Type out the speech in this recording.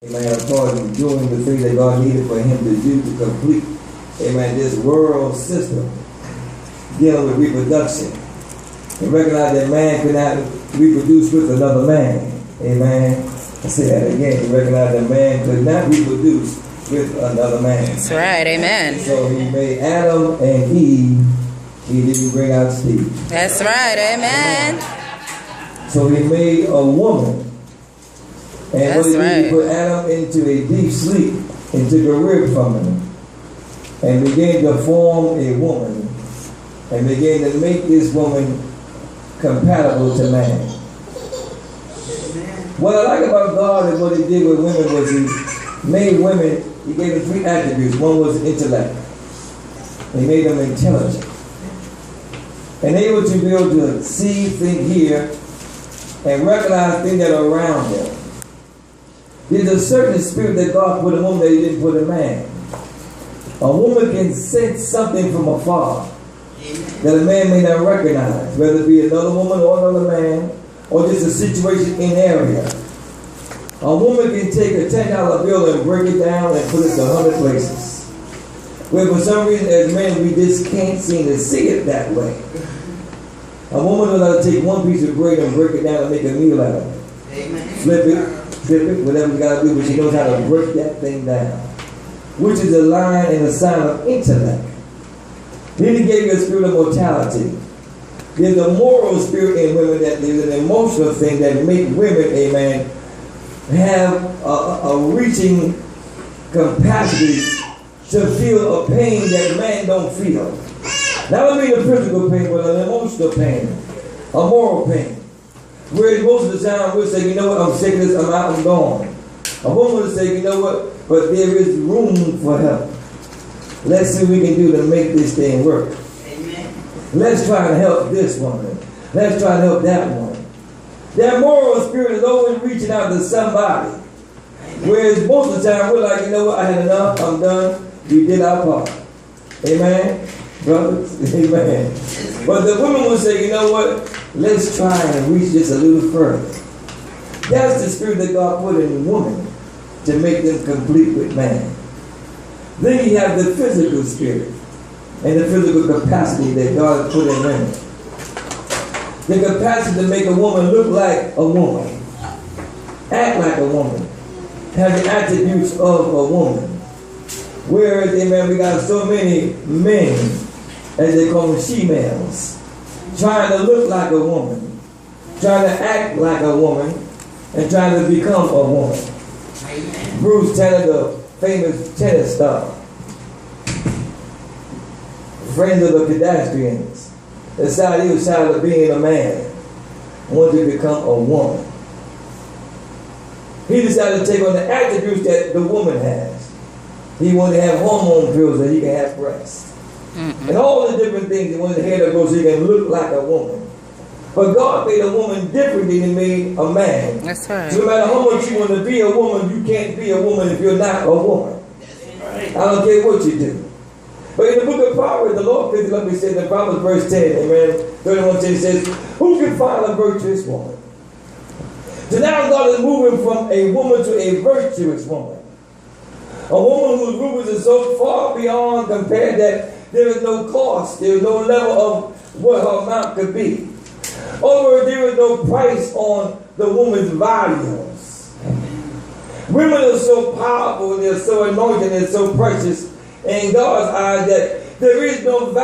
Amen. According to doing the things that God needed for him to do to complete, amen, this world system dealing with reproduction. And recognize that man could not reproduce with another man. Amen. I say that again. To recognize that man could not reproduce with another man. That's right. Amen. So he made Adam and Eve. He didn't bring out Steve. That's right. Amen. So he made a woman. And That's what he did, right. he put Adam into a deep sleep and took a rib from him and began to form a woman and began to make this woman compatible to man. What I like about God is what he did with women was he made women, he gave them three attributes. One was intellect. He made them intelligent and able to be able to see, think, hear, and recognize things that are around them. There's a certain spirit that God put in a woman that he didn't put in man. A woman can sense something from afar that a man may not recognize, whether it be another woman or another man, or just a situation in area. A woman can take a $10 bill and break it down and put it to 100 places. Where for some reason as men we just can't seem to see it that way. A woman knows how to take one piece of bread and break it down and make a meal out of it. Amen. Flip it, whatever you got to do, but she knows how to break that thing down. Which is a line and a sign of intellect. Then he gave you a spirit of mortality. There's a moral spirit in women, that there's an emotional thing that make women, amen, have a reaching capacity to feel a pain that man don't feel. Not only a physical pain, but an emotional pain, a moral pain. Whereas most of the time we'll say, you know what, I'm sick of this, I'm out, I'm gone. A woman will say, you know what, but there is room for help. Let's see what we can do to make this thing work. Amen. Let's try to help this woman. Let's try to help that one. That moral spirit is always reaching out to somebody. Whereas most of the time we're like, you know what, I had enough, I'm done. We did our part. Amen? Brothers? Amen. But the women will say, you know what, let's try and reach this a little further. That's the spirit that God put in woman to make them complete with man. Then you have the physical spirit and the physical capacity that God has put in women. The capacity to make a woman look like a woman, act like a woman, have the attributes of a woman. Whereas, amen, we got so many men, as they call them, she-males, trying to look like a woman, trying to act like a woman, and trying to become a woman. Amen. Bruce Tanner, the famous tennis star, friend of the pedestrians, decided he was tired of being a man, wanted to become a woman. He decided to take on the attributes that the woman has. He wanted to have hormone pills so he can have breasts. Mm-hmm. And all the different things. He wanted the hair to grow so he can look like a woman. But God made a woman different than he made a man. That's right. So no matter how much you want to be a woman, you can't be a woman if you're not a woman. Right. I don't care what you do. But in the book of Proverbs, the Lord picked it up and said in Proverbs verse 10, amen, 31:10 says, who can find a virtuous woman? So now God is moving from a woman to a virtuous woman. A woman whose rubies is so far beyond compared that there is no cost, there is no level of what her amount could be. Or there is no price on the woman's values. Women are so powerful, they're so anointed, they're so precious in God's eyes that there is no value.